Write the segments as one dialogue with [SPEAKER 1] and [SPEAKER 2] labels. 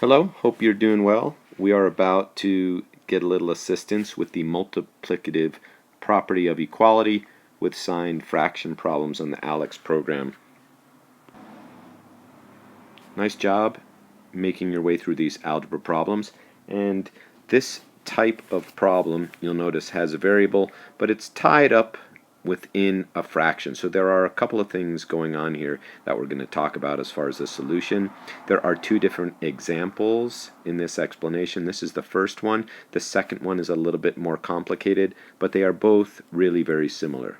[SPEAKER 1] Hello, hope you're doing well. We are about to get a little assistance with the multiplicative property of equality with signed fraction problems on the ALEX program. Nice job making your way through these algebra problems. And this type of problem, you'll notice, has a variable, but it's tied up within a fraction. So there are a couple of things going on here that we're going to talk about as far as the solution. There are two different examples in this explanation. This is the first one. The second one is a little bit more complicated, but they are both really very similar.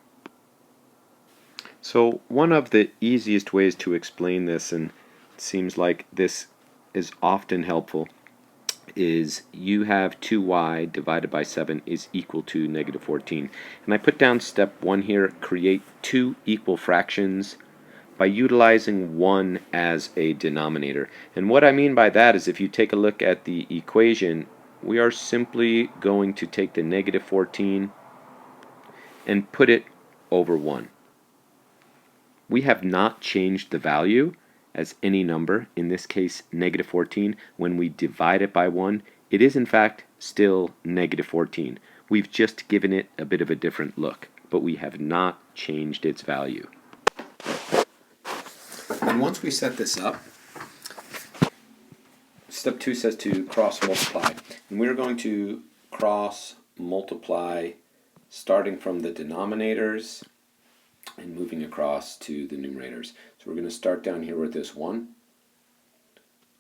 [SPEAKER 1] So one of the easiest ways to explain this, and it seems like this is often helpful, is you have 2y divided by 7 is equal to negative 14. And I put down step 1 here, create two equal fractions by utilizing 1 as a denominator. And what I mean by that is if you take a look at the equation, we are simply going to take the negative 14 and put it over 1. We have not changed the value as any number, in this case negative 14. When we divide it by 1, it is in fact still negative 14. We've just given it a bit of a different look, but we have not changed its value. And once we set this up, step 2 says to cross multiply. And we're going to cross multiply starting from the denominators and moving across to the numerators. So we're going to start down here with this 1,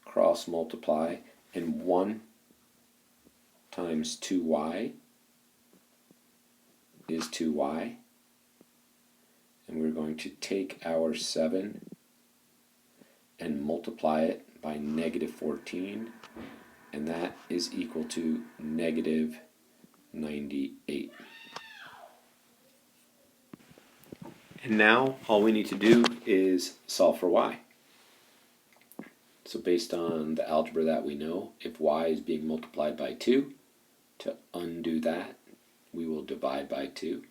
[SPEAKER 1] cross multiply, and 1 times 2y is 2y. And we're going to take our 7 and multiply it by negative 14, and that is equal to negative 98. And now all we need to do is solve for y. So based on the algebra that we know, if y is being multiplied by 2, to undo that, we will divide by 2.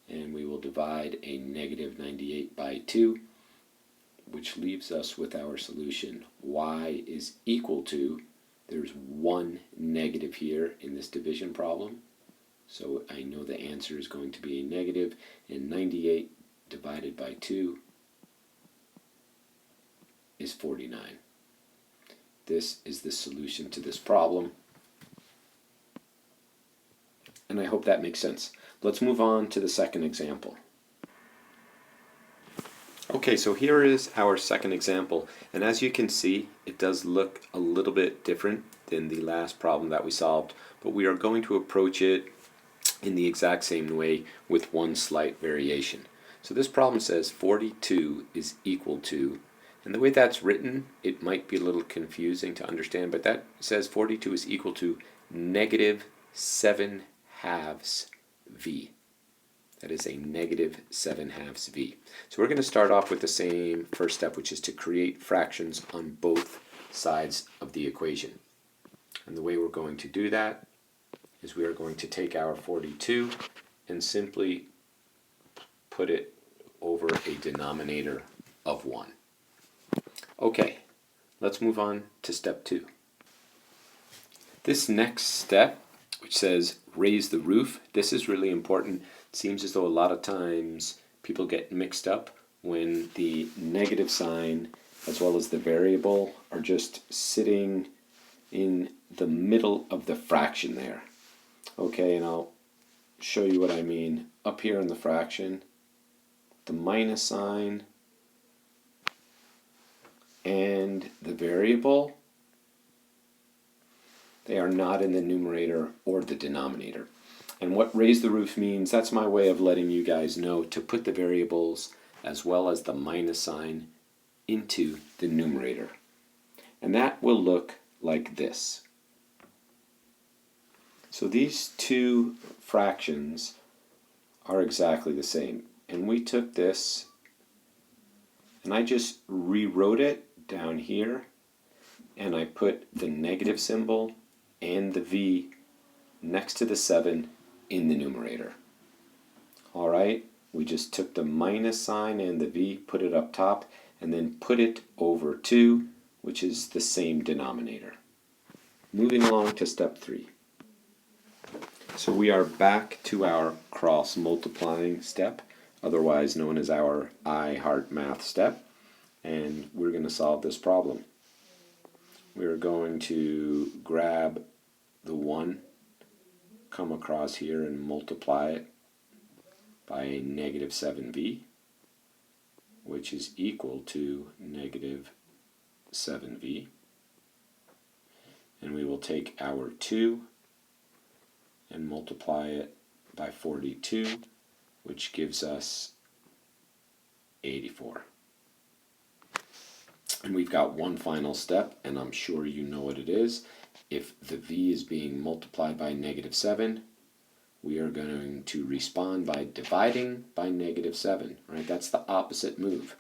[SPEAKER 1] And we will divide a negative 98 by 2, which leaves us with our solution. Y is equal to, there's one negative here in this division problem, so I know the answer is going to be a negative, and 98 divided by 2 is 49. This is the solution to this problem, and I hope that makes sense. Let's move on to the second example. Okay, so here is our second example, and as you can see, it does look a little bit different than the last problem that we solved, but we are going to approach it in the exact same way with one slight variation. So this problem says 42 is equal to, and the way that's written, it might be a little confusing to understand, but that says 42 is equal to negative 7 halves v. That is a negative 7 halves v. So we're going to start off with the same first step, which is to create fractions on both sides of the equation. And the way we're going to do that is we are going to take our 42 and simply put it over a denominator of 1. Okay, let's move on to step 2. This next step, which says raise the roof, this is really important. It seems as though a lot of times people get mixed up when the negative sign as well as the variable are just sitting in the middle of the fraction there. Okay, and I'll show you what I mean. Up here in the fraction, the minus sign and the variable, they are not in the numerator or the denominator. And what raise the roof means, that's my way of letting you guys know to put the variables as well as the minus sign into the numerator. And that will look like this. So these two fractions are exactly the same. And we took this and I just rewrote it down here, and I put the negative symbol and the v next to the 7 in the numerator. Alright, we just took the minus sign and the v, put it up top, and then put it over 2, which is the same denominator. Moving along to step 3. So we are back to our cross multiplying step, otherwise known as our I Heart Math step, and we're going to solve this problem. We're going to grab the 1, come across here and multiply it by negative 7v, which is equal to negative 7v. And we will take our 2 and multiply it by 42, which gives us 84. And we've got one final step, and I'm sure you know what it is. If the v is being multiplied by negative 7, we are going to respond by dividing by negative 7, right? That's the opposite move.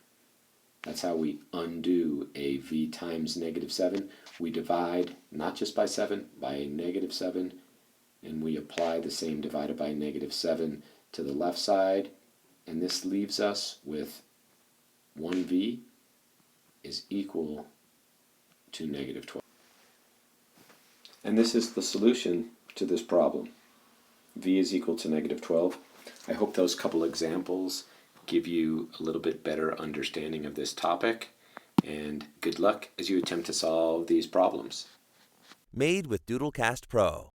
[SPEAKER 1] That's how we undo a v times negative 7. We divide not just by 7, by negative 7, and we apply the same divided by negative 7 to the left side, and this leaves us with 1v is equal to negative 12. And this is the solution to this problem. V is equal to negative 12. I hope those couple examples give you a little bit better understanding of this topic, and good luck as you attempt to solve these problems.
[SPEAKER 2] Made with Doodlecast Pro.